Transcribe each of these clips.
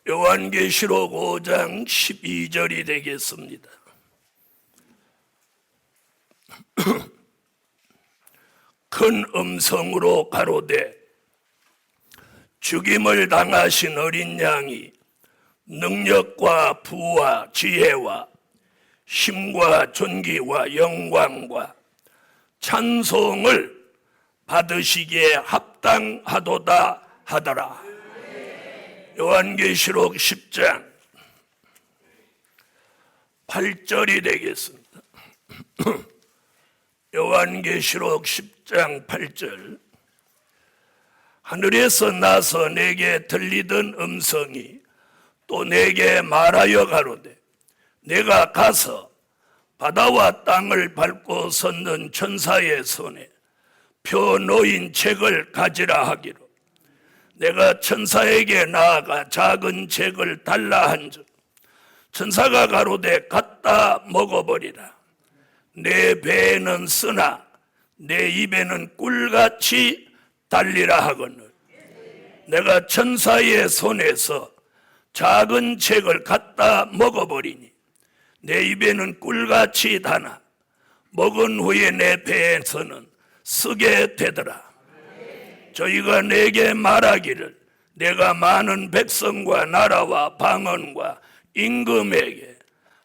요한계시록 5장 12절이 되겠습니다. 큰 음성으로 가로되 죽임을 당하신 어린 양이 능력과 부와 지혜와 힘과 존귀와 영광과 찬송을 받으시기에 합당하도다 하더라. 요한계시록 10장 8절이 되겠습니다. 요한계시록 10장 8절. 하늘에서 나서 내게 들리던 음성이 또 내게 말하여 가로되 내가 가서 바다와 땅을 밟고 섰는 천사의 손에 펴 놓인 책을 가지라 하기로 내가 천사에게 나아가 작은 책을 달라 한즉 천사가 가로되 갖다 먹어버리라. 내 배에는 쓰나 내 입에는 꿀같이 달리라 하거늘 내가 천사의 손에서 작은 책을 갖다 먹어버리니 내 입에는 꿀같이 다나 먹은 후에 내 배에서는 쓰게 되더라. 저희가 내게 말하기를 내가 많은 백성과 나라와 방언과 임금에게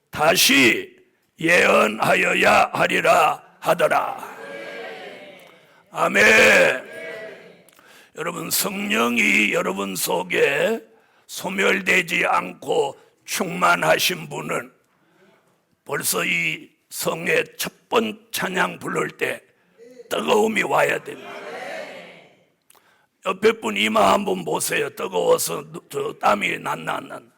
다시 예언하여야 하리라 하더라. 아멘. 여러분, 성령이 여러분 속에 소멸되지 않고 충만하신 분은 벌써 이 성의 첫 번 찬양 부를 때 뜨거움이 와야 됩니다. 옆에 분 이마 한번 보세요. 뜨거워서 땀이 났나 안 났나.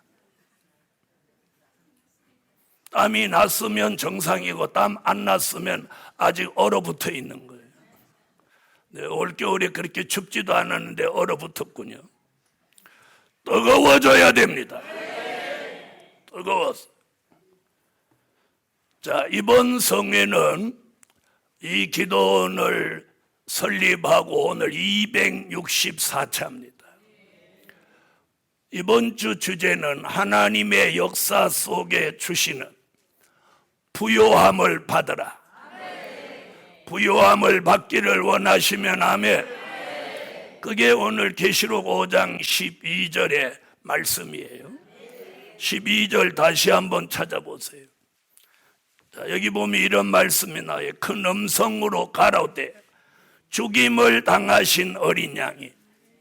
땀이 났으면 정상이고 땀 안 났으면 아직 얼어붙어 있는 거예요. 네, 올겨울에 그렇게 춥지도 않았는데 얼어붙었군요. 뜨거워져야 됩니다. 뜨거워서. 자, 이번 성회는 이 기도원을 설립하고 오늘 264차입니다. 이번 주 주제는 하나님의 역사 속에 주시는 부요함을 받으라. 부요함을 받기를 원하시면 아멘. 그게 오늘 계시록 5장 12절의 말씀이에요. 12절 다시 한번 찾아보세요. 자, 여기 보면 이런 말씀이 나와요. 큰 음성으로 가로되 죽임을 당하신 어린 양이,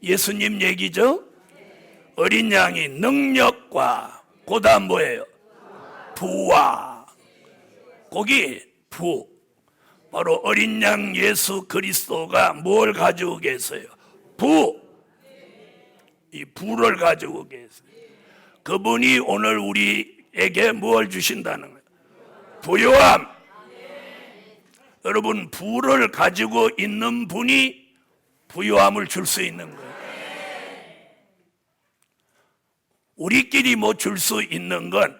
예수님 얘기죠? 어린 양이 능력과 그다음 뭐예요? 부와, 거기 부, 바로 어린 양 예수 그리스도가 뭘 가지고 계세요? 부, 이 부를 가지고 계세요. 그분이 오늘 우리에게 뭘 주신다는 거예요? 부요함. 여러분, 부를 가지고 있는 분이 부요함을 줄 수 있는 거예요. 우리끼리 뭐 줄 수 있는 건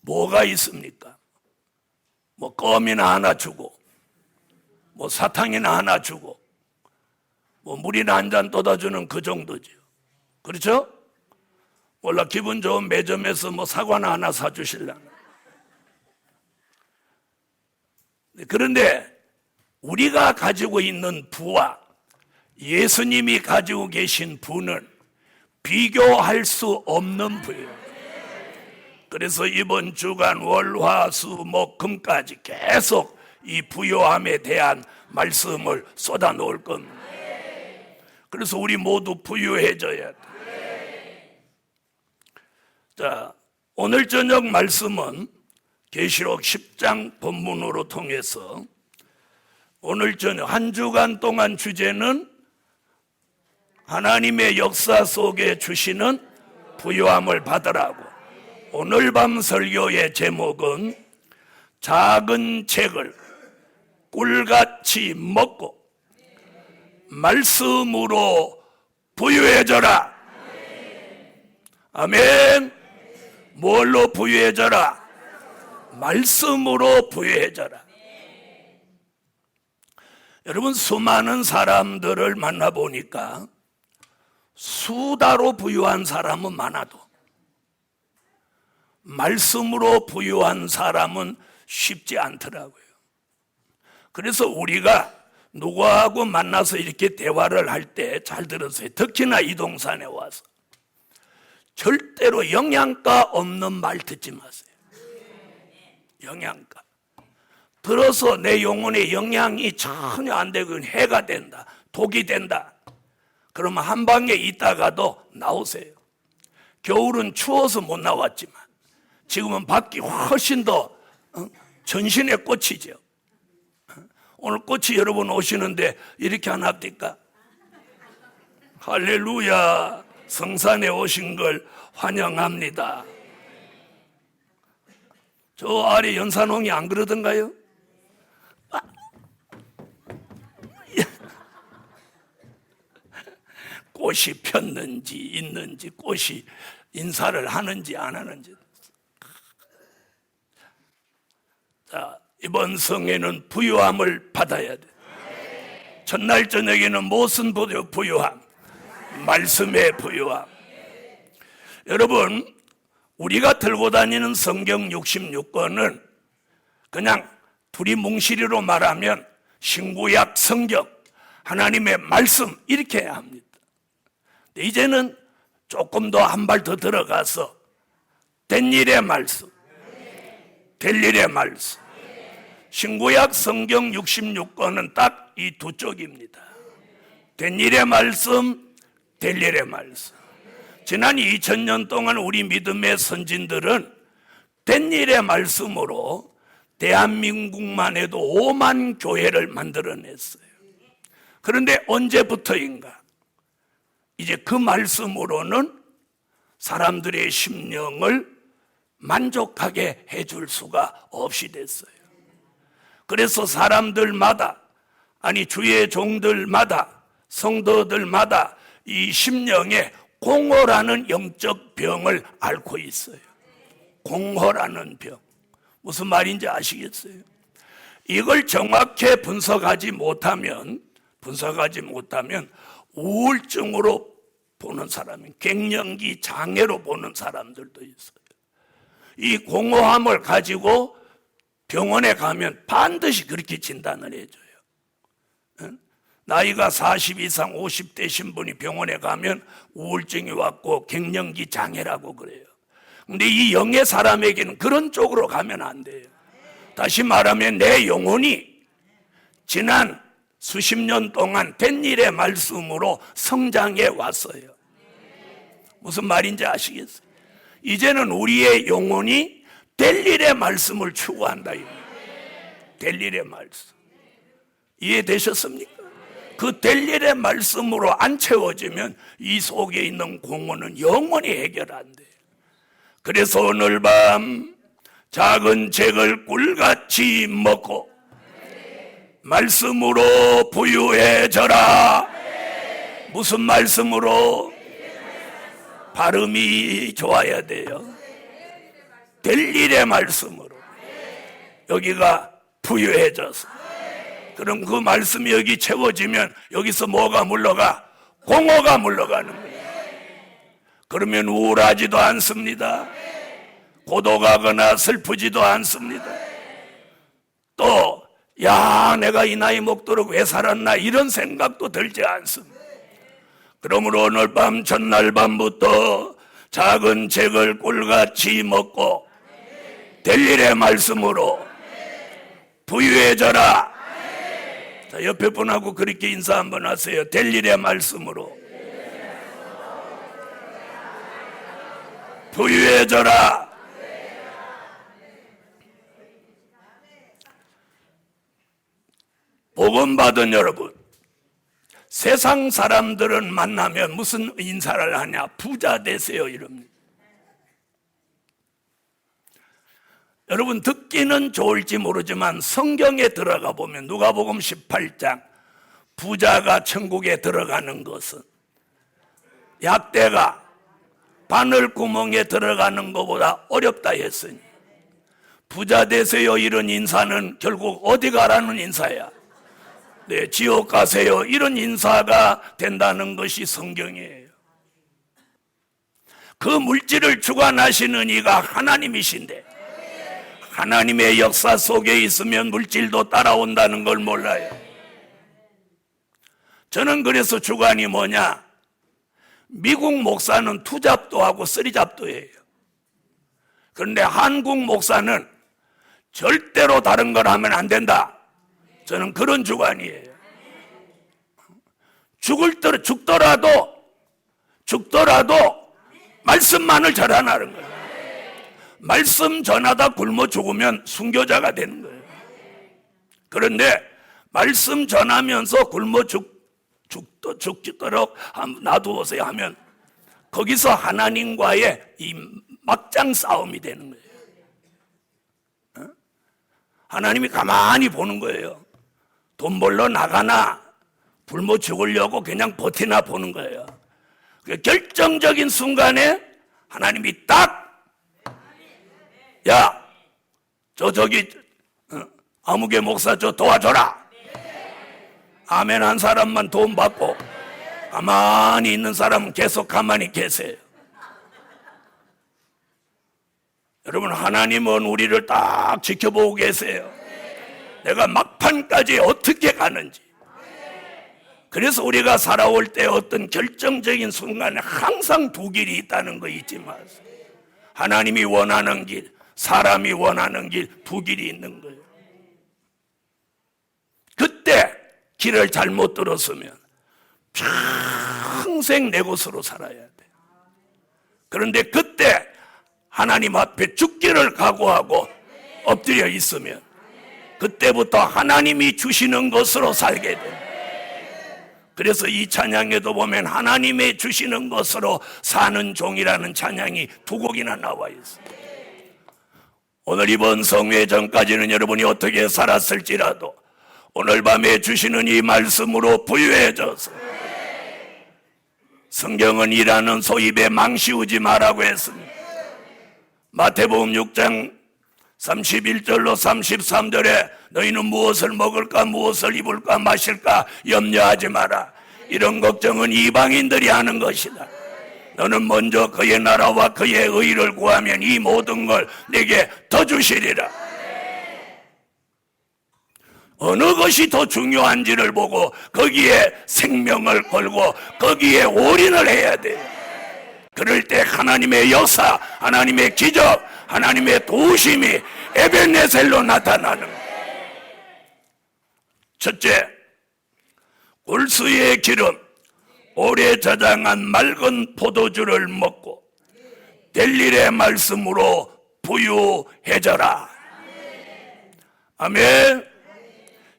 뭐가 있습니까? 뭐 껌이나 하나 주고, 뭐 사탕이나 하나 주고, 뭐 물이나 한 잔 떠다주는 그 정도죠. 그렇죠? 몰라, 기분 좋은 매점에서 뭐 사과나 하나 사주실라나. 그런데 우리가 가지고 있는 부와 예수님이 가지고 계신 부는 비교할 수 없는 부예요. 그래서 이번 주간 월, 화, 수, 목, 금까지 계속 이 부요함에 대한 말씀을 쏟아 놓을 겁니다. 그래서 우리 모두 부유해져야 돼. 자, 오늘 저녁 말씀은 계시록 10장 본문으로 통해서 오늘 저녁 한 주간 동안 주제는 하나님의 역사 속에 주시는 부요함을 받으라고. 오늘 밤 설교의 제목은 작은 책을 꿀같이 먹고 말씀으로 부유해져라. 아멘. 뭘로 부유해져라? 말씀으로 부유해져라. 여러분, 수많은 사람들을 만나보니까 수다로 부유한 사람은 많아도 말씀으로 부유한 사람은 쉽지 않더라고요. 그래서 우리가 누구하고 만나서 이렇게 대화를 할 때 잘 들으세요. 특히나 이 동산에 와서 절대로 영양가 없는 말 듣지 마세요. 영양가. 들어서 내 영혼에 영향이 전혀 안 되고 해가 된다, 독이 된다. 그러면 한 방에 있다가도 나오세요. 겨울은 추워서 못 나왔지만 지금은 밖이 훨씬 더 전신의 꽃이죠. 오늘 꽃이 여러분 오시는데 이렇게 안 합니까? 할렐루야. 성산에 오신 걸 환영합니다. 저 아래 연산홍이 안 그러던가요? 꽃이 폈는지 있는지, 꽃이 인사를 하는지 안 하는지. 자, 이번 성회는 부유함을 받아야 돼. 첫날 저녁에는 무슨 부유함? 말씀의 부유함. 여러분, 우리가 들고 다니는 성경 66권은 그냥 두리뭉실이로 말하면 신구약 성경, 하나님의 말씀 이렇게 해야 합니다. 이제는 조금 더 한 발 더 들어가서 된 일의 말씀, 될 일의 말씀. 신구약 성경 66권은 딱 이 두 쪽입니다. 된 일의 말씀, 될 일의 말씀. 지난 2000년 동안 우리 믿음의 선진들은 된 일의 말씀으로 대한민국만 해도 5만 교회를 만들어냈어요. 그런데 언제부터인가? 이제 그 말씀으로는 사람들의 심령을 만족하게 해줄 수가 없이 됐어요. 그래서 사람들마다, 아니 주의 종들마다, 성도들마다 이 심령에 공허라는 영적 병을 앓고 있어요. 공허라는 병. 무슨 말인지 아시겠어요? 이걸 정확히 분석하지 못하면 우울증으로 보는 사람이, 갱년기 장애로 보는 사람들도 있어요. 이 공허함을 가지고 병원에 가면 반드시 그렇게 진단을 해줘요. 나이가 40 이상 50대 신분이 병원에 가면 우울증이 왔고 갱년기 장애라고 그래요. 근데 이 영의 사람에게는 그런 쪽으로 가면 안 돼요. 다시 말하면 내 영혼이 지난 수십 년 동안 된 일의 말씀으로 성장해 왔어요. 무슨 말인지 아시겠어요? 이제는 우리의 영혼이 될 일의 말씀을 추구한다. 될 일의 말씀. 이해되셨습니까? 그 될 일의 말씀으로 안 채워지면 이 속에 있는 공허는 영원히 해결 안 돼요. 그래서 오늘 밤 작은 책을 꿀같이 먹고 말씀으로 부유해져라. 무슨 말씀으로? 발음이 좋아야 돼요. 될 일의 말씀으로. 여기가 부유해져서. 그럼 그 말씀이 여기 채워지면 여기서 뭐가 물러가? 공허가 물러가는 거예요. 그러면 우울하지도 않습니다. 고독하거나 슬프지도 않습니다. 또 야, 내가 이 나이 먹도록 왜 살았나 이런 생각도 들지 않습니다. 그러므로 오늘 밤 전날 밤부터 작은 책을 꿀같이 먹고 될 일의 말씀으로 부유해져라. 자, 옆에 분하고 그렇게 인사 한번 하세요. 될 일의 말씀으로 부유해져라. 복음 받은 여러분, 세상 사람들은 만나면 무슨 인사를 하냐? 부자 되세요 이럽니다. 여러분, 듣기는 좋을지 모르지만 성경에 들어가 보면 누가복음 18장 부자가 천국에 들어가는 것은 약대가 바늘 구멍에 들어가는 것보다 어렵다 했으니 부자 되세요 이런 인사는 결국 어디 가라는 인사야? 네, 지옥 가세요 이런 인사가 된다는 것이 성경이에요. 그 물질을 주관하시는 이가 하나님이신데 하나님의 역사 속에 있으면 물질도 따라온다는 걸 몰라요. 저는 그래서 주관이 뭐냐? 미국 목사는 투잡도 하고 쓰리잡도 해요. 그런데 한국 목사는 절대로 다른 걸 하면 안 된다. 저는 그런 주관이에요. 죽더라도 말씀만을 전하는 거예요. 말씀 전하다 굶어 죽으면 순교자가 되는 거예요. 그런데 말씀 전하면서 굶어 죽도록 놔두어서야 하면 거기서 하나님과의 이 막장 싸움이 되는 거예요. 하나님이 가만히 보는 거예요. 돈 벌러 나가나 굶어 죽으려고 그냥 버티나 보는 거예요. 결정적인 순간에 하나님이 딱, 야, 저기 아무개 목사 저 도와줘라. 아멘 한 사람만 도움 받고 가만히 있는 사람은 계속 가만히 계세요. 여러분, 하나님은 우리를 딱 지켜보고 계세요. 내가 막판까지 어떻게 가는지. 그래서 우리가 살아올 때 어떤 결정적인 순간에 항상 두 길이 있다는 거 잊지 마세요. 하나님이 원하는 길, 사람이 원하는 길, 두 길이 있는 거예요. 그때 길을 잘못 들었으면 평생 내 곳으로 살아야 돼. 그런데 그때 하나님 앞에 죽기를 각오하고 엎드려 있으면 그때부터 하나님이 주시는 것으로 살게 돼. 그래서 이 찬양에도 보면 하나님의 주시는 것으로 사는 종이라는 찬양이 두 곡이나 나와 있어요. 오늘 이번 성회 전까지는 여러분이 어떻게 살았을지라도 오늘 밤에 주시는 이 말씀으로 부유해져서 성경은 일하는 소 입에 망씌우지 말라고 했습니다. 마태복음 6장 31절로 33절에 너희는 무엇을 먹을까 무엇을 입을까 마실까 염려하지 마라. 이런 걱정은 이방인들이 하는 것이다. 너는 먼저 그의 나라와 그의 의를 구하면 이 모든 걸 내게 더 주시리라. 어느 것이 더 중요한지를 보고 거기에 생명을 걸고 거기에 올인을 해야 돼요. 그럴 때 하나님의 역사, 하나님의 기적, 하나님의 도우심이 에벤네셀로 나타나는 거예요. 첫째, 골수의 기름, 오래 저장한 맑은 포도주를 먹고 될 일의 말씀으로 부유해져라. 아멘.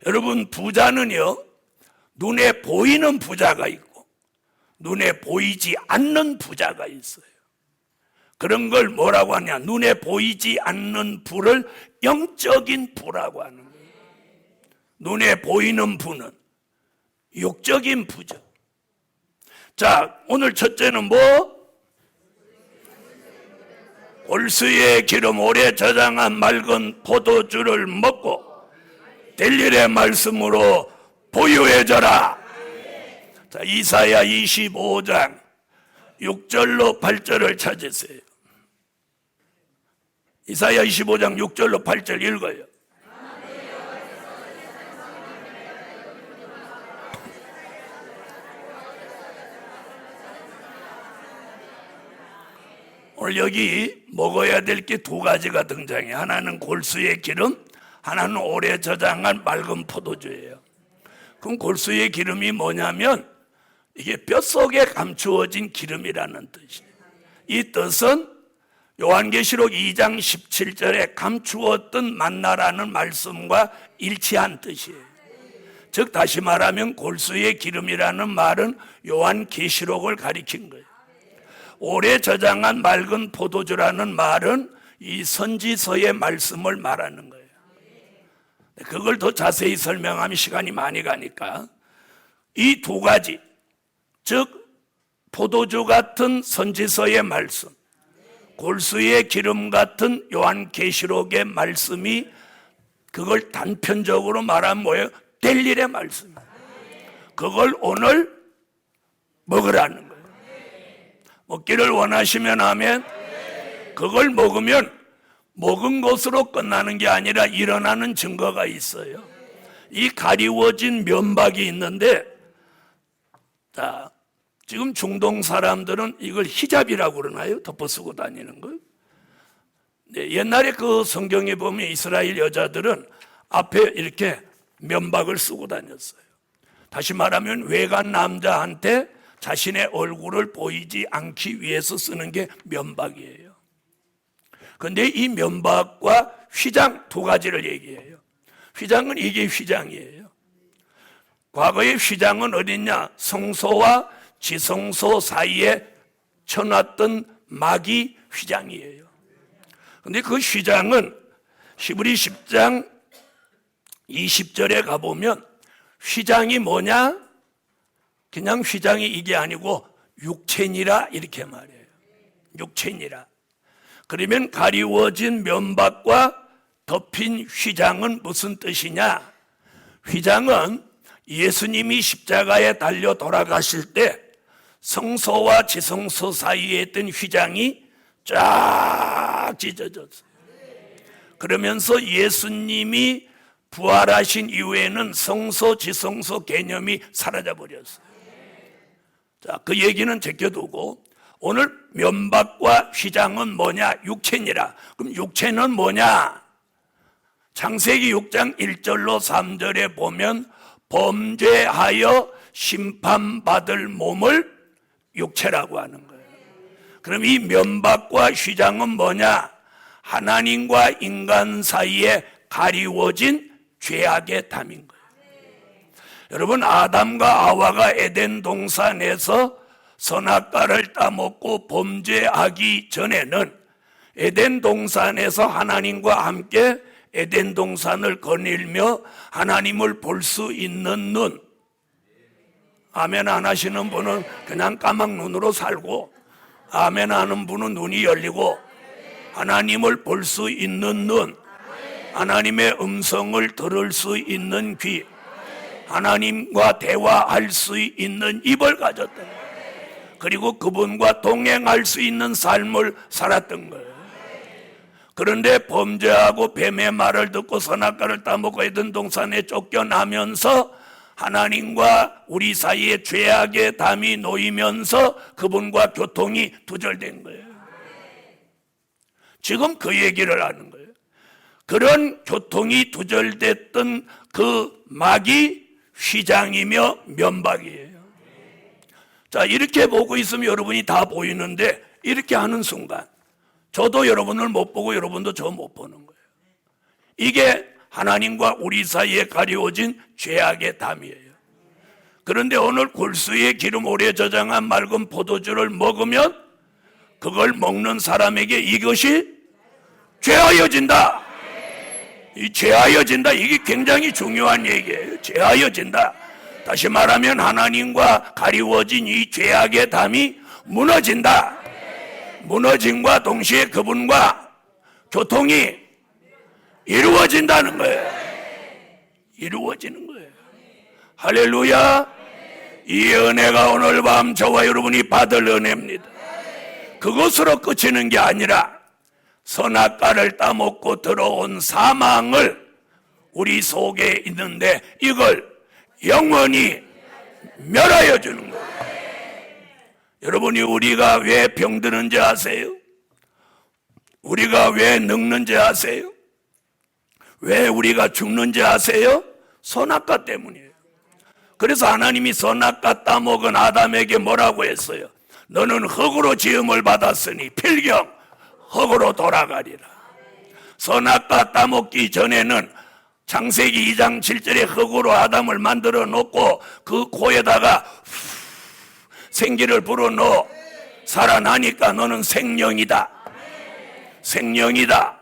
여러분, 부자는요, 눈에 보이는 부자가 있고 눈에 보이지 않는 부자가 있어요. 그런 걸 뭐라고 하냐? 눈에 보이지 않는 부를 영적인 부라고 하는 거예요. 눈에 보이는 부는 육적인 부죠. 자, 오늘 첫째는 뭐? 골수의 기름 오래 저장한 맑은 포도주를 먹고 될 일의 말씀으로 부유해져라. 자, 이사야 25장 6절로 8절을 찾으세요. 이사야 25장 6절로 8절 읽어요. 오늘 여기 먹어야 될 게 두 가지가 등장해요. 하나는 골수의 기름, 하나는 오래 저장한 맑은 포도주예요. 그럼 골수의 기름이 뭐냐면 이게 뼛속에 감추어진 기름이라는 뜻이에요. 이 뜻은 요한계시록 2장 17절에 감추었던 만나라는 말씀과 일치한 뜻이에요. 즉 다시 말하면 골수의 기름이라는 말은 요한계시록을 가리킨 거예요. 오래 저장한 맑은 포도주라는 말은 이 선지서의 말씀을 말하는 거예요. 그걸 더 자세히 설명하면 시간이 많이 가니까 이 두 가지, 즉 포도주 같은 선지서의 말씀, 골수의 기름 같은 요한계시록의 말씀이 그걸 단편적으로 말하면 뭐예요? 될 일의 말씀이에요. 그걸 오늘 먹으라는 거예요. 먹기를 원하시면 아멘. 그걸 먹으면 먹은 것으로 끝나는 게 아니라 일어나는 증거가 있어요. 이 가리워진 면박이 있는데, 자, 지금 중동 사람들은 이걸 히잡이라고 그러나요? 덮어쓰고 다니는 거. 네, 옛날에 그 성경에 보면 이스라엘 여자들은 앞에 이렇게 면박을 쓰고 다녔어요. 다시 말하면 외간 남자한테 자신의 얼굴을 보이지 않기 위해서 쓰는 게 면박이에요. 그런데 이 면박과 휘장 두 가지를 얘기해요. 휘장은 이게 휘장이에요. 과거의 휘장은 어딨냐? 성소와 지성소 사이에 쳐놨던 막이 휘장이에요. 그런데 그 휘장은 히브리 10장 20절에 가보면 휘장이 뭐냐? 그냥 휘장이 이게 아니고 육체니라 이렇게 말해요. 육체니라. 그러면 가리워진 면박과 덮인 휘장은 무슨 뜻이냐? 휘장은 예수님이 십자가에 달려 돌아가실 때 성소와 지성소 사이에 있던 휘장이 쫙 찢어졌어요. 그러면서 예수님이 부활하신 이후에는 성소, 지성소 개념이 사라져 버렸어요. 자, 그 얘기는 제껴두고 오늘 면박과 휘장은 뭐냐? 육체니라. 그럼 육체는 뭐냐? 창세기 6장 1절로 3절에 보면 범죄하여 심판받을 몸을 육체라고 하는 거예요. 그럼 이 면박과 휘장은 뭐냐? 하나님과 인간 사이에 가리워진 죄악의 담인 거예요. 여러분, 아담과 아와가 에덴 동산에서 선악과를 따먹고 범죄하기 전에는 에덴 동산에서 하나님과 함께 에덴 동산을 거닐며 하나님을 볼 수 있는 눈, 아멘 안 하시는 분은 그냥 까막 눈으로 살고, 아멘 하는 분은 눈이 열리고 하나님을 볼 수 있는 눈, 하나님의 음성을 들을 수 있는 귀, 하나님과 대화할 수 있는 입을 가졌던 거예요. 그리고 그분과 동행할 수 있는 삶을 살았던 거예요. 그런데 범죄하고 뱀의 말을 듣고 선악과를 따먹고 에덴 동산에 쫓겨나면서 하나님과 우리 사이에 죄악의 담이 놓이면서 그분과 교통이 두절된 거예요. 지금 그 얘기를 하는 거예요. 그런 교통이 두절됐던 그 막이 휘장이며 면박이에요. 자, 이렇게 보고 있으면 여러분이 다 보이는데 이렇게 하는 순간 저도 여러분을 못 보고 여러분도 저 못 보는 거예요. 이게 하나님과 우리 사이에 가려워진 죄악의 담이에요. 그런데 오늘 골수에 기름 오래 저장한 맑은 포도주를 먹으면 그걸 먹는 사람에게 이것이 죄하여진다. 이 죄하여진다, 이게 굉장히 중요한 얘기예요. 죄하여진다. 다시 말하면 하나님과 가리워진 이 죄악의 담이 무너진다. 무너짐과 동시에 그분과 교통이 이루어진다는 거예요. 이루어지는 거예요. 할렐루야. 이 은혜가 오늘 밤 저와 여러분이 받을 은혜입니다. 그것으로 그치는 게 아니라 선악과를 따먹고 들어온 사망을 우리 속에 있는데 이걸 영원히 멸하여 주는 거예요. 여러분이 우리가 왜 병드는지 아세요? 우리가 왜 늙는지 아세요? 왜 우리가 죽는지 아세요? 선악과 때문이에요. 그래서 하나님이 선악과 따먹은 아담에게 뭐라고 했어요? 너는 흙으로 지음을 받았으니 필경 흙으로 돌아가리라. 선악과 따먹기 전에는 창세기 2장 7절에 흙으로 아담을 만들어 놓고 그 코에다가 생기를 불어넣어 살아나니까 너는 생명이다. 생명이다.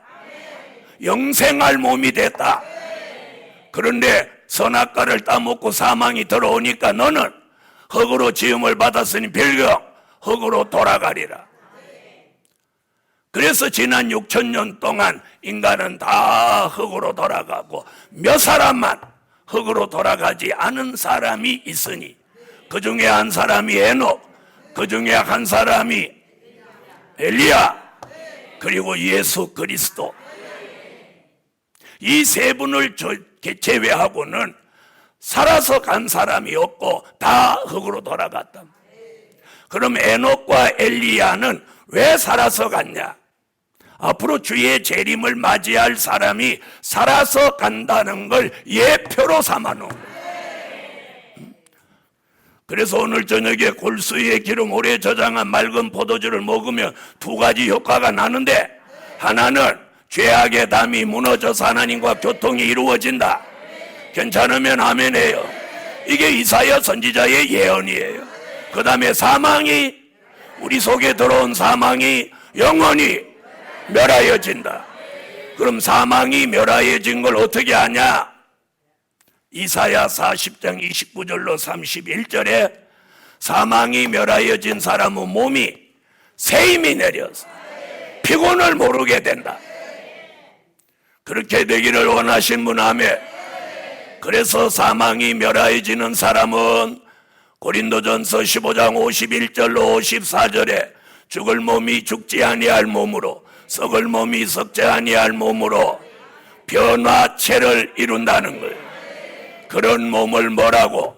영생할 몸이 됐다. 그런데 선악과를 따먹고 사망이 들어오니까 너는 흙으로 지음을 받았으니 필경 흙으로 돌아가리라. 그래서 지난 6,000년 동안 인간은 다 흙으로 돌아가고 몇 사람만 흙으로 돌아가지 않은 사람이 있으니 그 중에 한 사람이 에녹, 그 중에 한 사람이 엘리야, 그리고 예수 그리스도. 이 세 분을 제외하고는 살아서 간 사람이 없고 다 흙으로 돌아갔다. 그럼 에녹과 엘리야는 왜 살아서 갔냐? 앞으로 주의 재림을 맞이할 사람이 살아서 간다는 걸 예표로 삼아놓은 거예요. 그래서 오늘 저녁에 골수의 기름 오래 저장한 맑은 포도주를 먹으면 두 가지 효과가 나는데, 하나는 죄악의 담이 무너져서 하나님과 교통이 이루어진다. 괜찮으면 아멘해요. 이게 이사야 선지자의 예언이에요. 그 다음에 사망이, 우리 속에 들어온 사망이 영원히 멸하여진다. 그럼 사망이 멸하여진 걸 어떻게 아냐? 이사야 40장 29절로 31절에 사망이 멸하여진 사람은 몸이 새 힘이 내려서 피곤을 모르게 된다. 그렇게 되기를 원하신 분 아멘. 그래서 사망이 멸하여지는 사람은 고린도전서 15장 51절로 54절에 죽을 몸이 죽지 아니할 몸으로, 썩을 몸이 썩지 아니할 몸으로 변화체를 이룬다는 거예요. 그런 몸을 뭐라고?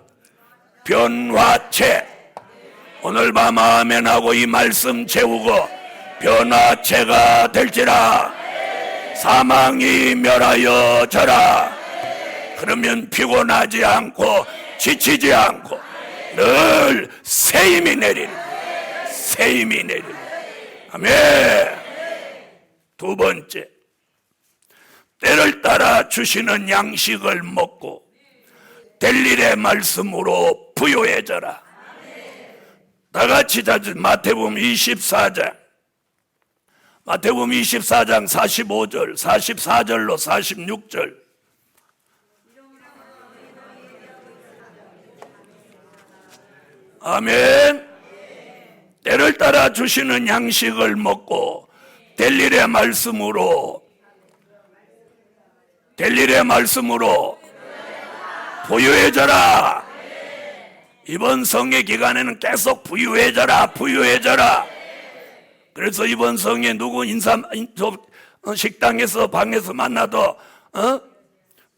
변화체. 오늘 밤 아멘하고 이 말씀 채우고 변화체가 될지라. 사망이 멸하여져라. 그러면 피곤하지 않고 지치지 않고 늘 새 힘이 내리는, 새 힘이 내리는. 아멘. 두 번째, 때를 따라 주시는 양식을 먹고 될 일의 말씀으로 부요해져라. 다 같이 자주 마태복음 24장, 마태복음 24장 45절, 44절로 46절. 아멘. 때를 따라 주시는 양식을 먹고 될 일의 말씀으로, 될 일의 말씀으로 부유해져라. 이번 성회 기간에는 계속 부유해져라, 부유해져라. 그래서 이번 성회 누구 식당에서 방에서 만나도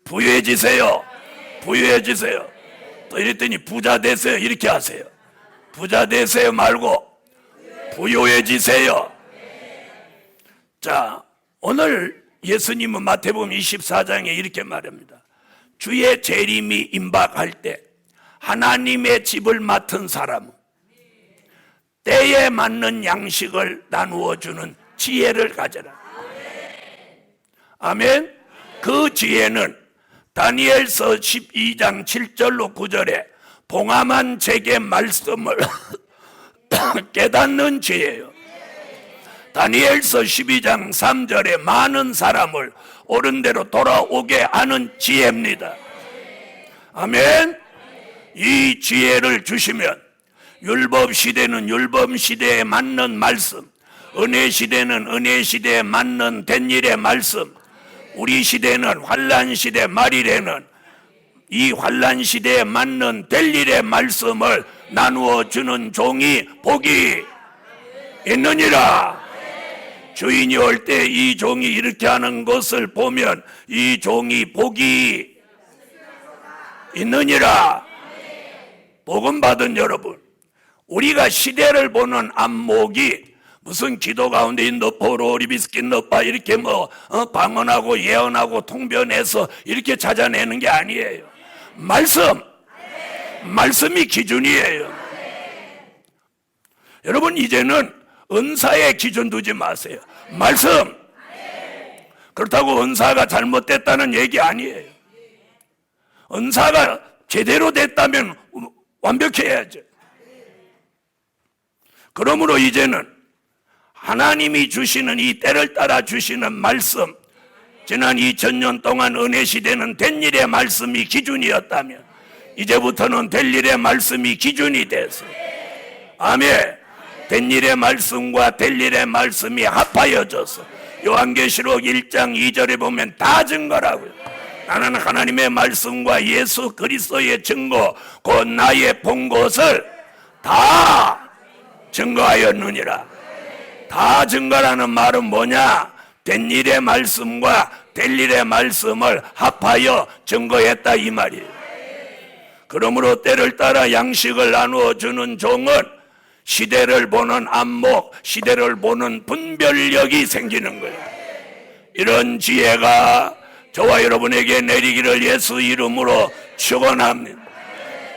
부유해지세요, 부유해지세요. 또 이랬더니 부자 되세요 이렇게 하세요. 부자 되세요 말고 부유해지세요. 자, 오늘 예수님은 마태복음 24장에 이렇게 말합니다. 주의 재림이 임박할 때 하나님의 집을 맡은 사람은 때에 맞는 양식을 나누어 주는 지혜를 가져라. 아멘. 그 지혜는 다니엘서 12장 7절로 9절에 봉함한 제게 말씀을 깨닫는 지혜예요. 다니엘서 12장 3절에 많은 사람을 옳은 대로 돌아오게 하는 지혜입니다. 아멘. 이 지혜를 주시면 율법 시대는 율법 시대에 맞는 말씀, 은혜 시대는 은혜 시대에 맞는 된 일의 말씀, 우리 시대는 환난 시대 말일에는 이 환난 시대에 맞는 될 일의 말씀을 나누어 주는 종이 복이 있느니라. 주인이 올 때 이 종이 이렇게 하는 것을 보면 이 종이 복이 있느니라. 복음 받은 여러분, 우리가 시대를 보는 안목이 무슨 기도 가운데 인더포로 리비스킨 너파 이렇게 방언하고 예언하고 통변해서 이렇게 찾아내는 게 아니에요. 말씀이 기준이에요. 여러분, 이제는 은사에 기준 두지 마세요. 말씀. 그렇다고 은사가 잘못됐다는 얘기 아니에요. 은사가 제대로 됐다면 완벽해야죠. 그러므로 이제는 하나님이 주시는 이 때를 따라 주시는 말씀, 지난 2000년 동안 은혜 시대는 된 일의 말씀이 기준이었다면 이제부터는 될 일의 말씀이 기준이 돼서, 아멘. 된 일의 말씀과 될 일의 말씀이 합하여져서 요한계시록 1장 2절에 보면 다 증거라고요. 나는 하나님의 말씀과 예수 그리스도의 증거 곧 나의 본 것을 다 증거하였느니라. 다 증거라는 말은 뭐냐? 된 일의 말씀과 될 일의 말씀을 합하여 증거했다 이 말이에요. 그러므로 때를 따라 양식을 나누어 주는 종은 시대를 보는 안목, 시대를 보는 분별력이 생기는 거예요. 이런 지혜가 저와 여러분에게 내리기를 예수 이름으로 축원합니다.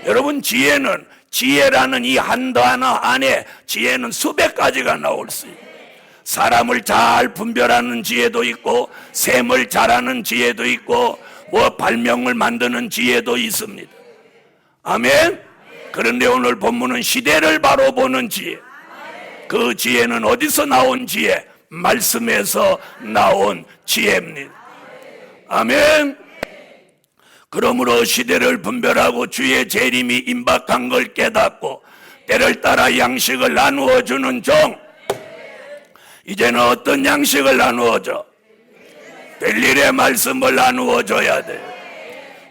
여러분, 지혜라는 이 한 단어 안에 지혜는 수백 가지가 나올 수 있어요. 사람을 잘 분별하는 지혜도 있고, 셈을 잘하는 지혜도 있고, 발명을 만드는 지혜도 있습니다. 아멘. 그런데 오늘 본문은 시대를 바로 보는 지혜. 그 지혜는 어디서 나온 지혜? 말씀에서 나온 지혜입니다. 아멘. 그러므로 시대를 분별하고 주의 재림이 임박한 걸 깨닫고 때를 따라 양식을 나누어 주는 종. 이제는 어떤 양식을 나누어 줘? 될 일의 말씀을 나누어 줘야 돼.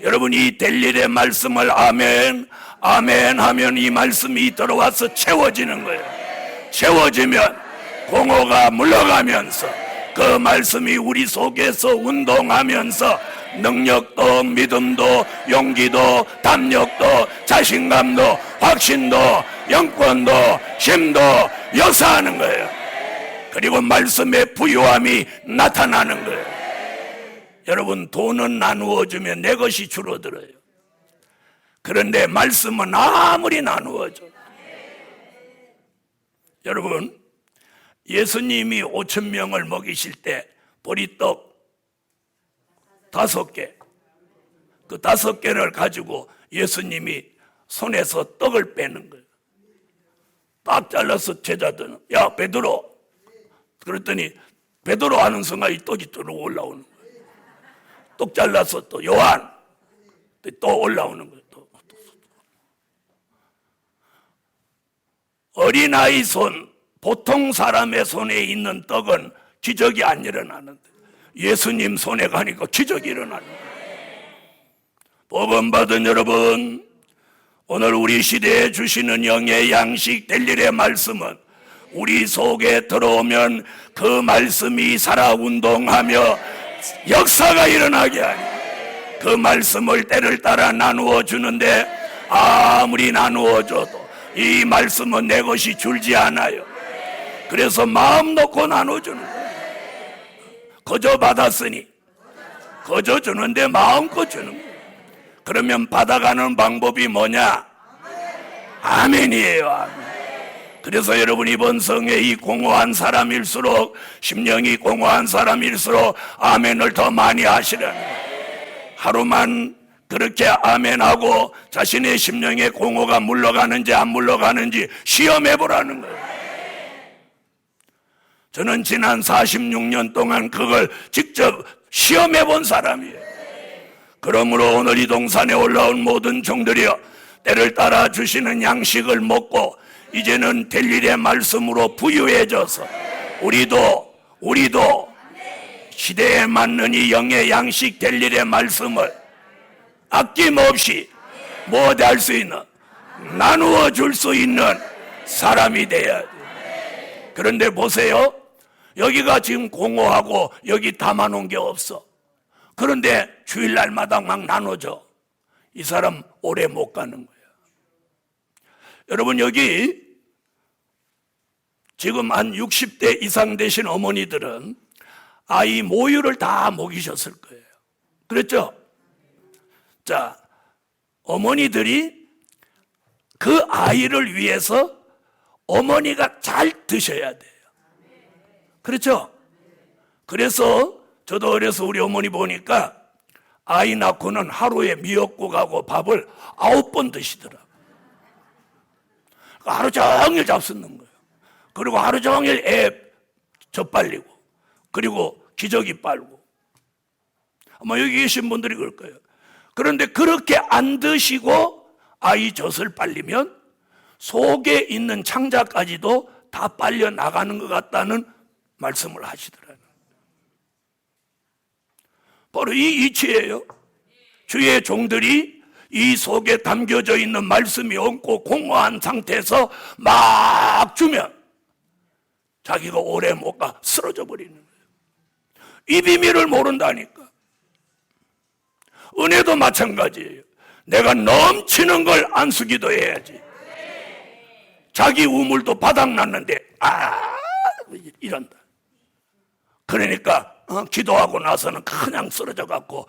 여러분, 이 될 일의 말씀을 아멘 아멘 하면 이 말씀이 들어와서 채워지는 거예요. 채워지면 공허가 물러가면서 그 말씀이 우리 속에서 운동하면서 능력도 믿음도 용기도 담력도 자신감도 확신도 영권도 힘도 역사하는 거예요. 그리고 말씀의 부유함이 나타나는 거예요. 여러분, 돈은 나누어주면 내 것이 줄어들어요. 그런데 말씀은 아무리 나누어줘. 여러분, 예수님이 5,000명을 먹이실 때 보리떡 5개, 그 5개를 가지고 예수님이 손에서 떡을 빼는 거예요. 딱 잘라서 제자들은, 야 베드로, 그랬더니 베드로 하는 순간 이 떡이 또 올라오는 거예요. 떡 잘라서 또 요한, 또 올라오는 거예요. 또. 어린아이 손, 보통 사람의 손에 있는 떡은 기적이 안 일어나는데 예수님 손에 가니까 기적이 일어나는 거예요. 복음 받은 여러분, 오늘 우리 시대에 주시는 영의 양식 될 일의 말씀은 우리 속에 들어오면 그 말씀이 살아 운동하며 역사가 일어나게 하니, 그 말씀을 때를 따라 나누어 주는데 아무리 나누어 줘도 이 말씀은 내 것이 줄지 않아요. 그래서 마음 놓고 나눠주는 거예요. 거저 받았으니 거저 주는데 마음껏 주는 거예요. 그러면 받아가는 방법이 뭐냐? 아멘이에요. 아멘. 그래서 여러분, 이번 성에 이 공허한 사람일수록, 심령이 공허한 사람일수록 아멘을 더 많이 하시라는 거예요. 하루만 그렇게 아멘하고 자신의 심령의 공허가 물러가는지 안 물러가는지 시험해보라는 거예요. 저는 지난 46년 동안 그걸 직접 시험해본 사람이에요. 그러므로 오늘 이 동산에 올라온 모든 종들이여, 때를 따라 주시는 양식을 먹고 이제는 될 일의 말씀으로 부유해져서 우리도 시대에 맞는 이 영의 양식 될 일의 말씀을 아낌없이 뭐어디 할 수 있는, 나누어 줄 수 있는 사람이 돼야 돼. 그런데 보세요, 여기가 지금 공허하고 여기 담아놓은 게 없어. 그런데 주일날마다 막 나눠줘. 이 사람 오래 못 가는 거야. 여러분, 여기 지금 한 60대 이상 되신 어머니들은 아이 모유를 다 먹이셨을 거예요. 그랬죠? 자, 어머니들이 그 아이를 위해서 어머니가 잘 드셔야 돼요. 그렇죠? 그래서 저도 어려서 우리 어머니 보니까 아이 낳고는 하루에 미역국하고 밥을 9번 드시더라고요. 하루 종일 잡수는 거예요. 그리고 하루 종일 애 젖빨리고, 그리고 기저귀 빨고. 아마 여기 계신 분들이 그럴 거예요. 그런데 그렇게 안 드시고 아이 젖을 빨리면 속에 있는 창자까지도 다 빨려 나가는 것 같다는 말씀을 하시더라고요. 바로 이 이치예요. 주의 종들이 이 속에 담겨져 있는 말씀이 없고 공허한 상태에서 막 주면 자기가 오래 못 가 쓰러져 버리는 거예요. 이 비밀을 모른다니까. 은혜도 마찬가지예요. 내가 넘치는 걸 안수기도 해야지. 자기 우물도 바닥났는데 이런다. 그러니까 기도하고 나서는 그냥 쓰러져 갖고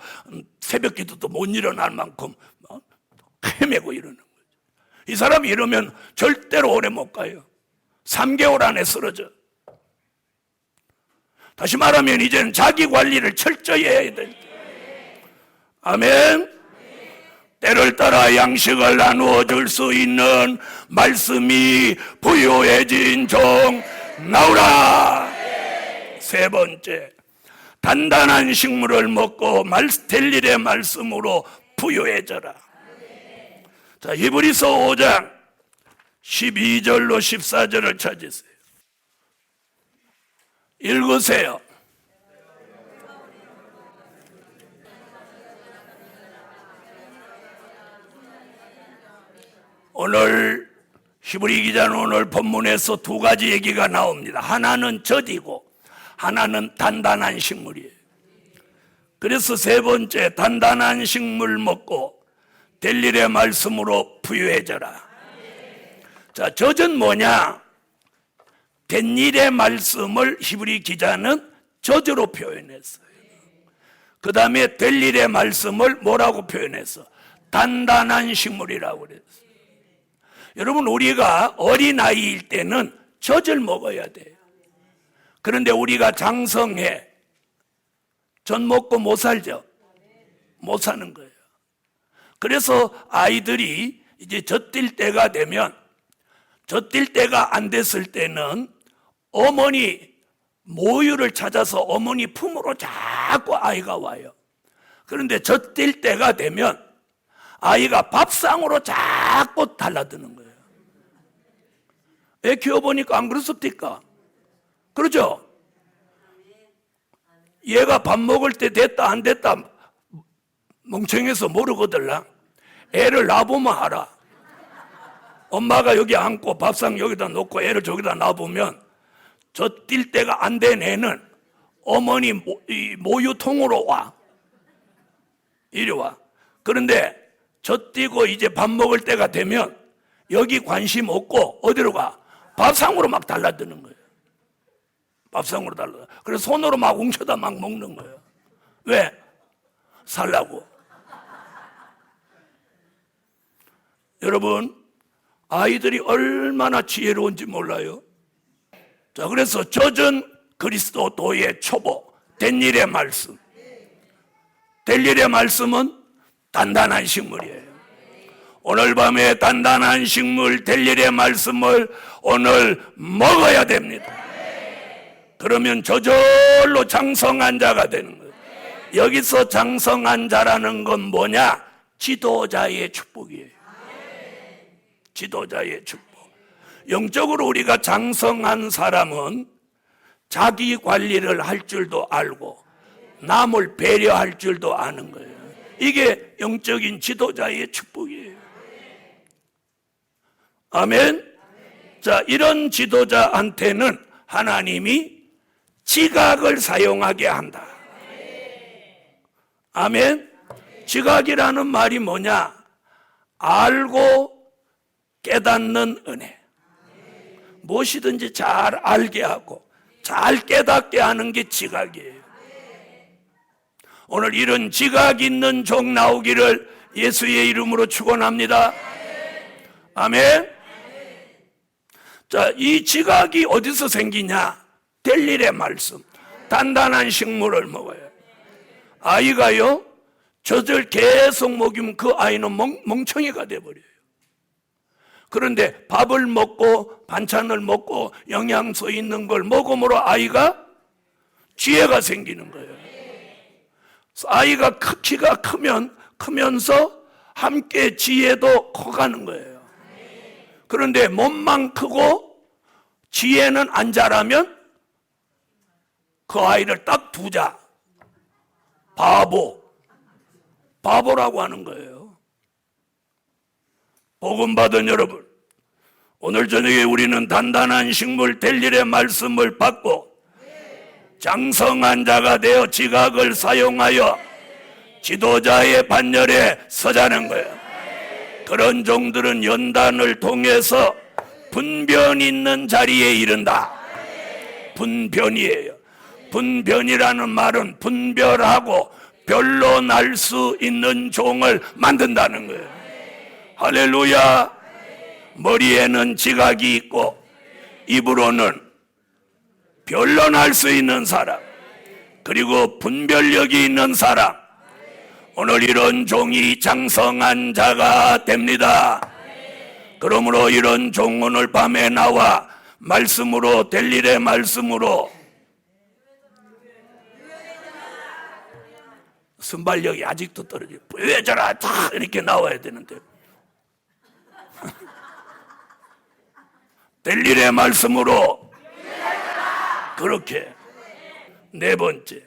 새벽 기도도 못 일어날 만큼 헤매고 이러는 거죠. 이 사람이 이러면 절대로 오래 못 가요. 3개월 안에 쓰러져. 다시 말하면 이제는 자기 관리를 철저히 해야 될 때. 아멘. 때를 따라 양식을 나누어 줄 수 있는 말씀이 부요해진 종 나오라. 세 번째, 단단한 식물을 먹고 될 일의 말씀으로 부요해져라. 자, 히브리서 5장 12절로 14절을 찾으세요. 읽으세요. 오늘 히브리 기자는 오늘 본문에서 두 가지 얘기가 나옵니다. 하나는 젖이고 하나는 단단한 식물이에요. 그래서 세 번째, 단단한 식물 먹고 될 일의 말씀으로 부유해져라. 자, 젖은 뭐냐? 된 일의 말씀을 히브리 기자는 젖으로 표현했어요. 그 다음에 될 일의 말씀을 뭐라고 표현했어? 단단한 식물이라고 그랬어요. 여러분, 우리가 어린아이일 때는 젖을 먹어야 돼요. 그런데 우리가 장성해 젖 먹고 못 살죠? 못 사는 거예요. 그래서 아이들이 이제 젖뛸 때가 되면, 젖뛸 때가 안 됐을 때는 어머니 모유를 찾아서 어머니 품으로 자꾸 아이가 와요. 그런데 젖뛸 때가 되면 아이가 밥상으로 자꾸 달라드는 거예요. 애 키워보니까 안 그렇습니까? 그러죠? 얘가 밥 먹을 때 됐다 안 됐다 멍청해서 모르거들라. 애를 놔보면 알아. 엄마가 여기 앉고 밥상 여기다 놓고 애를 저기다 놔보면 젖뛸 때가 안 된 애는 어머니 모유통으로 와. 이리 와. 그런데 젖뛰고 이제 밥 먹을 때가 되면 여기 관심 없고 어디로 가? 밥상으로 막 달라드는 거예요. 밥상으로 달라. 그래서 손으로 막 웅쳐다 막 먹는 거예요. 왜? 살라고. 여러분, 아이들이 얼마나 지혜로운지 몰라요. 자, 그래서 젖은 그리스도의 초보, 된 일의 말씀. 될 일의 말씀은 단단한 식물이에요. 오늘 밤에 단단한 식물, 될 일의 말씀을 오늘 먹어야 됩니다. 그러면 저절로 장성한 자가 되는 거예요. 여기서 장성한 자라는 건 뭐냐? 지도자의 축복이에요. 지도자의 축복. 영적으로 우리가 장성한 사람은 자기 관리를 할 줄도 알고 남을 배려할 줄도 아는 거예요. 이게 영적인 지도자의 축복이에요. 아멘. 자, 이런 지도자한테는 하나님이 지각을 사용하게 한다. 아멘. 지각이라는 말이 뭐냐? 알고 깨닫는 은혜. 무엇이든지 잘 알게 하고 잘 깨닫게 하는 게 지각이에요. 오늘 이런 지각 있는 종 나오기를 예수의 이름으로 축원합니다. 아멘. 자, 이 지각이 어디서 생기냐? 될 일의 말씀, 단단한 식물을 먹어요. 아이가요, 젖을 계속 먹이면 그 아이는 멍청이가 돼버려요. 그런데 밥을 먹고 반찬을 먹고 영양소 있는 걸 먹음으로 아이가 지혜가 생기는 거예요. 아이가 키가 크면서 함께 지혜도 커가는 거예요. 그런데 몸만 크고 지혜는 안 자라면 그 아이를 딱 두자. 바보라고 하는 거예요. 복음 받은 여러분, 오늘 저녁에 우리는 단단한 식물 될 일의 말씀을 받고 장성한 자가 되어 지각을 사용하여 지도자의 반열에 서자는 거예요. 그런 종들은 연단을 통해서 분변 있는 자리에 이른다. 분변이에요. 분변이라는 말은 분별하고 별로 날 수 있는 종을 만든다는 거예요. 할렐루야. 머리에는 지각이 있고 입으로는 별로 날 수 있는 사람, 그리고 분별력이 있는 사람, 오늘 이런 종이 장성한 자가 됩니다. 그러므로 이런 종 오늘 밤에 나와 말씀으로 될 일의 말씀으로 순발력이 아직도 떨어져요. 부여해져라 다 이렇게 나와야 되는데 될 일의 말씀으로 그렇게. 네 번째,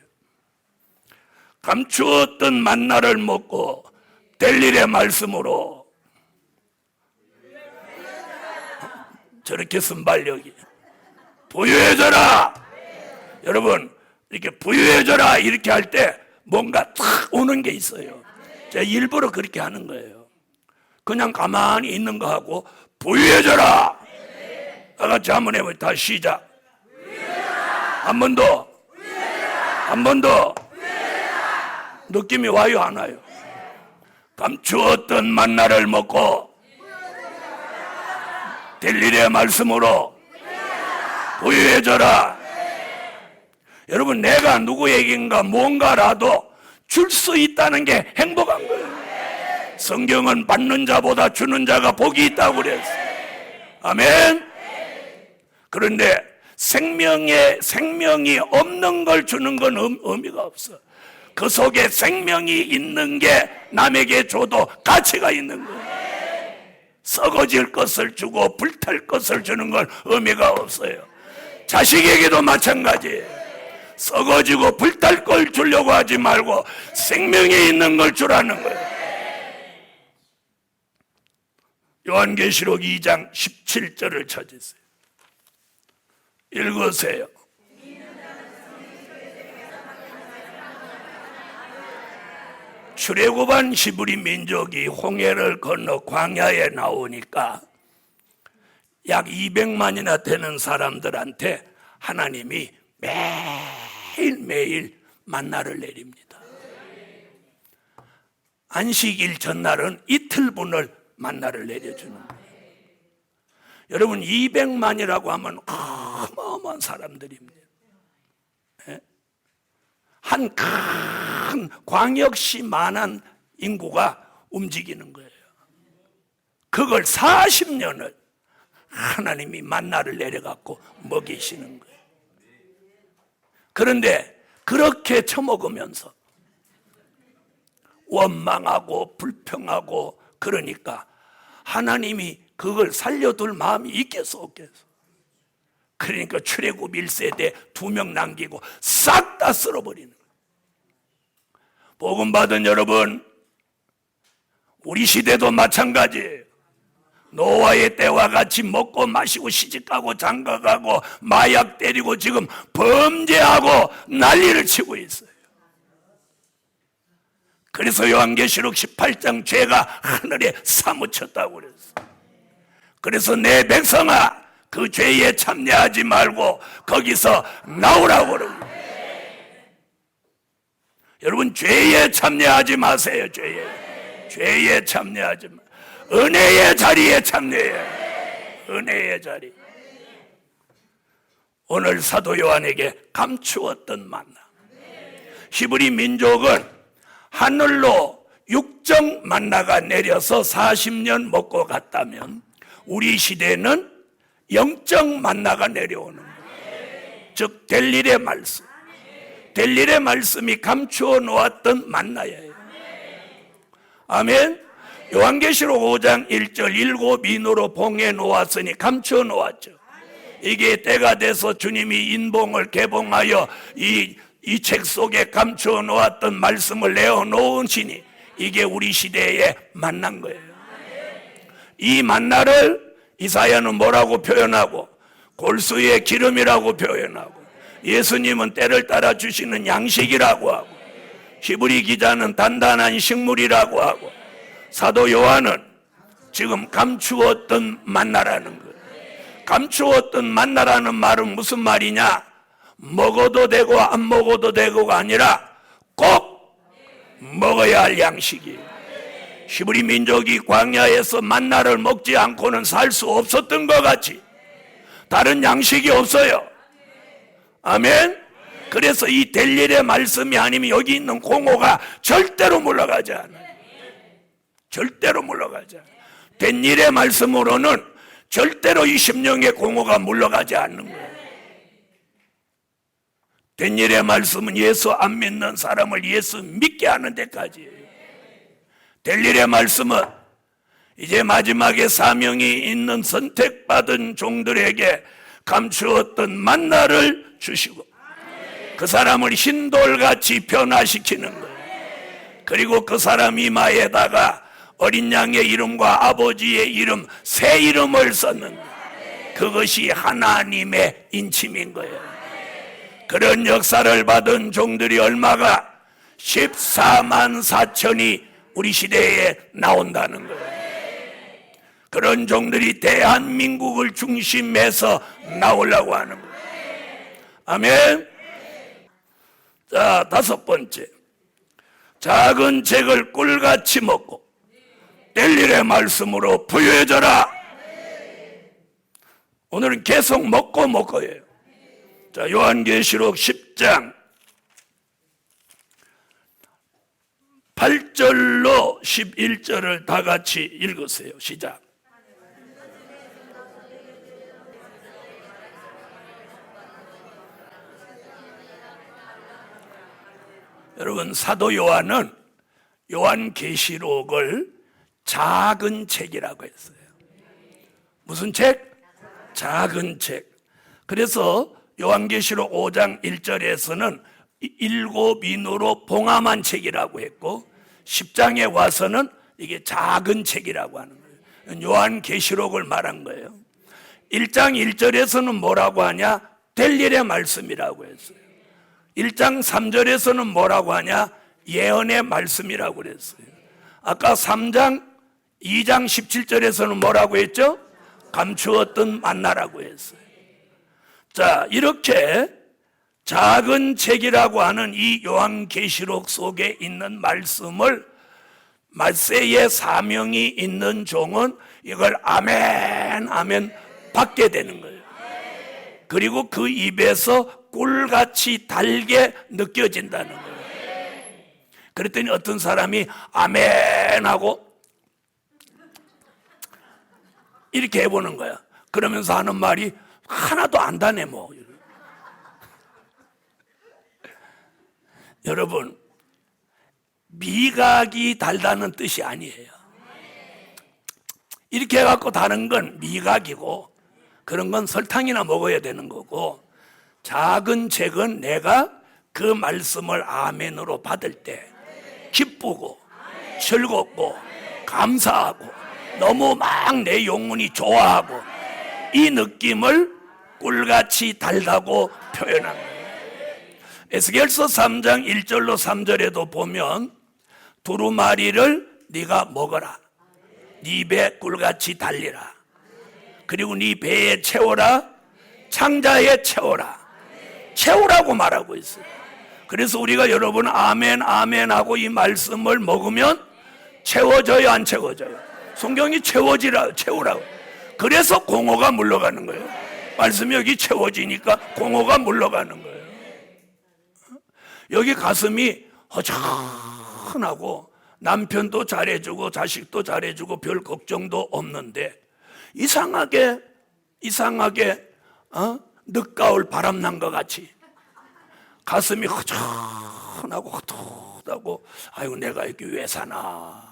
감추었던 만나를 먹고 될 일의 말씀으로 저렇게 순발력이 부유해져라. 여러분 이렇게 부유해져라 이렇게 할 때 뭔가 탁 오는 게 있어요. 제가 일부러 그렇게 하는 거예요. 그냥 가만히 있는 거 하고 부유해져라. 다 같이 한번 해보죠. 다시 시작. 한 번 더. 한 번 더. 느낌이 와요 안 와요? 감추었던 만나를 먹고 될 일의 말씀으로 부유해져라. 여러분 내가 누구에게인가 뭔가라도 줄 수 있다는 게 행복한 거예요. 성경은 받는 자보다 주는 자가 복이 있다고 그랬어요. 아멘. 그런데 생명이 없는 걸 주는 건 의미가 없어. 그 속에 생명이 있는 게 남에게 줘도 가치가 있는 거예요. 썩어질 것을 주고 불탈 것을 주는 건 의미가 없어요. 자식에게도 마찬가지예요. 썩어지고 불탈 걸 주려고 하지 말고 생명이 있는 걸 주라는 거예요. 요한계시록 2장 17절을 찾으세요. 읽으세요. 출애굽한 히브리 민족이 홍해를 건너 광야에 나오니까 약 200만이나 되는 사람들한테 하나님이 매일매일 만나를 내립니다. 안식일 전날은 이틀분을 만나를 내려주는 거예요. 여러분 200만이라고 하면 어마어마한 사람들입니다. 한 큰 광역시만한 인구가 움직이는 거예요. 그걸 40년을 하나님이 만나를 내려갖고 먹이시는 거예요. 그런데 그렇게 처먹으면서 원망하고 불평하고 그러니까 하나님이 그걸 살려둘 마음이 있겠어 없겠어? 그러니까 출애굽 1세대 2명 남기고 싹 다 쓸어버리는 거예요. 복음 받은 여러분, 우리 시대도 마찬가지예요. 노아의 때와 같이 먹고 마시고 시집가고 장가가고 마약 때리고 지금 범죄하고 난리를 치고 있어요. 그래서 요한계시록 18장 죄가 하늘에 사무쳤다고 그랬어요. 그래서 내 백성아 그 죄에 참여하지 말고 거기서 나오라고 그러고. 여러분 죄에 참여하지 마세요. 죄에 참여하지 마. 은혜의 자리에 참여해요. 은혜의 자리. 오늘 사도 요한에게 감추었던 만나. 히브리 민족은 하늘로 육정 만나가 내려서 40년 먹고 갔다면 우리 시대는 영적 만나가 내려오는 거예요. 즉 될 일의 말씀. 될 일의 말씀이 감추어 놓았던 만나예요. 아멘. 요한계시록 5장 1절 일곱 인으로 봉해 놓았으니 감추어 놓았죠. 이게 때가 돼서 주님이 인봉을 개봉하여 이 책 속에 감추어 놓았던 말씀을 내어놓으시니 이게 우리 시대에 만난 거예요. 이 만나를 이사야는 뭐라고 표현하고 골수의 기름이라고 표현하고 예수님은 때를 따라 주시는 양식이라고 하고 히브리 기자는 단단한 식물이라고 하고 사도 요한은 지금 감추었던 만나라는 거예요. 감추었던 만나라는 말은 무슨 말이냐? 먹어도 되고 안 먹어도 되고가 아니라 꼭 먹어야 할 양식이에요. 히브리 민족이 광야에서 만나를 먹지 않고는 살 수 없었던 것 같이 다른 양식이 없어요. 아멘. 그래서 이 될 일의 말씀이 아니면 여기 있는 공허가 절대로 물러가지 않아요. 절대로 물러가지 않아요. 된 일의 말씀으로는 절대로 이 심령의 공허가 물러가지 않는 거예요. 된 일의 말씀은 예수 안 믿는 사람을 예수 믿게 하는 데까지예요. 될 일의 말씀은 이제 마지막에 사명이 있는 선택받은 종들에게 감추었던 만나를 주시고 그 사람을 흰돌같이 변화시키는 거예요. 그리고 그 사람 이마에다가 어린 양의 이름과 아버지의 이름 새 이름을 썼는데 그것이 하나님의 인침인 거예요. 그런 역사를 받은 종들이 얼마가 14만 4천이 우리 시대에 나온다는 거예요. 그런 종들이 대한민국을 중심해서 나오려고 하는 거예요. 아멘. 자, 다섯 번째, 작은 책을 꿀같이 먹고 될 일의 말씀으로 부유해져라. 오늘은 계속 먹고 먹고예요. 자, 요한계시록 10장 8절로 11절을 다 같이 읽으세요. 시작. 여러분, 사도 요한은 요한계시록을 작은 책이라고 했어요. 무슨 책? 작은 책. 그래서 요한계시록 5장 1절에서는 일곱 인으로 봉함한 책이라고 했고 10장에 와서는 이게 작은 책이라고 하는 거예요. 요한계시록을 말한 거예요. 1장 1절에서는 뭐라고 하냐? 될 일의 말씀이라고 했어요. 1장 3절에서는 뭐라고 하냐? 예언의 말씀이라고 그랬어요. 아까 3장 2장 17절에서는 뭐라고 했죠? 감추었던 만나라고 했어요. 자, 이렇게 작은 책이라고 하는 이 요한계시록 속에 있는 말씀을 말세의 사명이 있는 종은 이걸 아멘 아멘 받게 되는 거예요. 그리고 그 입에서 꿀같이 달게 느껴진다는 거예요. 그랬더니 어떤 사람이 아멘 하고 이렇게 해보는 거야. 그러면서 하는 말이 하나도 안 다네 뭐. 여러분, 미각이 달다는 뜻이 아니에요. 이렇게 해갖고 다는 건 미각이고 그런 건 설탕이나 먹어야 되는 거고, 작은 책은 내가 그 말씀을 아멘으로 받을 때 기쁘고 즐겁고 감사하고 너무 막 내 영혼이 좋아하고 이 느낌을 꿀같이 달다고 표현한 거예요. 에스겔서 3장 1절로 3절에도 보면 두루마리를 네가 먹어라. 네 입에 꿀같이 달리라. 그리고 네 배에 채워라. 창자에 채워라. 채우라고 말하고 있어요. 그래서 우리가 여러분 아멘 아멘 하고 이 말씀을 먹으면 채워져요, 안 채워져요? 성경이 채우라고. 그래서 공허가 물러가는 거예요. 말씀이 여기 채워지니까 공허가 물러가는 거예요. 여기 가슴이 허전하고 남편도 잘해주고 자식도 잘해주고 별 걱정도 없는데 이상하게 늦가을 바람난 것 같이 가슴이 허전하고 헛헛하고 아이고 내가 여기 왜 사나.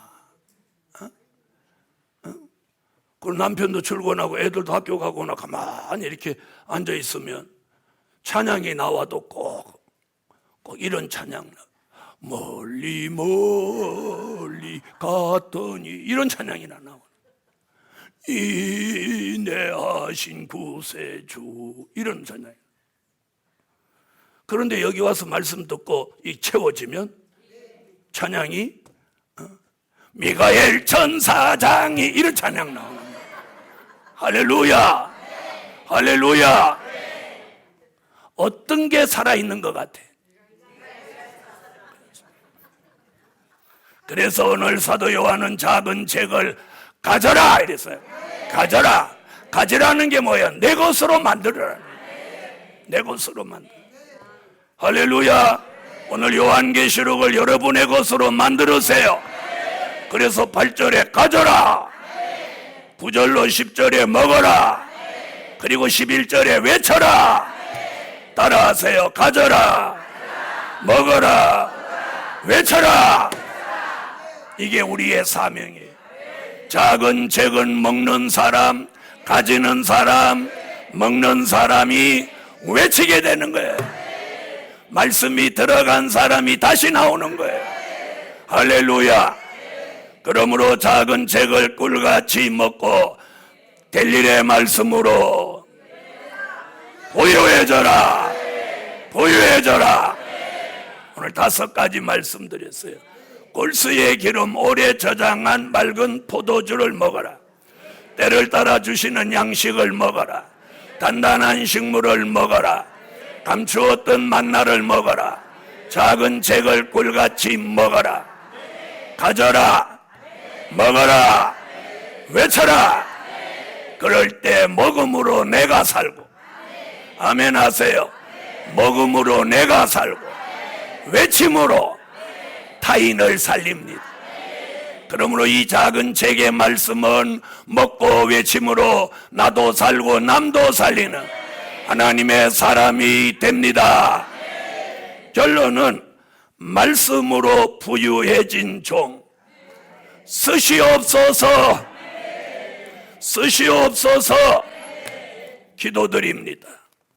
그리고 남편도 출근하고 애들도 학교 가거나 가만히 이렇게 앉아있으면 찬양이 나와도 꼭 이런 찬양, 멀리 멀리 갔더니 이런 찬양이 나와요. 인내하신 구세주, 이런 찬양. 그런데 여기 와서 말씀 듣고 이 채워지면 찬양이 미가엘 천사장이, 이런 찬양 나오는 거예요. 할렐루야, 할렐루야. 어떤 게 살아있는 것 같아? 그래서 오늘 사도 요한은 작은 책을 가져라 이랬어요. 가져라. 가지라는 게 뭐야? 내 것으로 만들어라. 내 것으로 만들어. 할렐루야. 오늘 요한계시록을 여러분의 것으로 만들으세요. 그래서 8절에 가져라, 9절로 10절에 먹어라, 그리고 11절에 외쳐라. 따라하세요. 가져라, 먹어라, 외쳐라. 이게 우리의 사명이에요. 작은 책은 먹는 사람, 가지는 사람, 먹는 사람이 외치게 되는 거예요. 말씀이 들어간 사람이 다시 나오는 거예요. 할렐루야. 그러므로 작은 책을 꿀같이 먹고 될 일의 말씀으로 보유해져라, 보유해져라. 오늘 5가지 말씀드렸어요. 골수의 기름, 오래 저장한 맑은 포도주를 먹어라. 때를 따라 주시는 양식을 먹어라. 단단한 식물을 먹어라. 감추었던 만나를 먹어라. 작은 책을 꿀같이 먹어라. 가져라, 먹어라, 외쳐라. 그럴 때 먹음으로 내가 살고, 아멘 하세요. 먹음으로 내가 살고 외침으로 타인을 살립니다. 그러므로 이 작은 책의 말씀은 먹고 외침으로 나도 살고 남도 살리는 하나님의 사람이 됩니다. 결론은 말씀으로 부유해진 종, 쓰시옵소서, 쓰시옵소서 기도드립니다.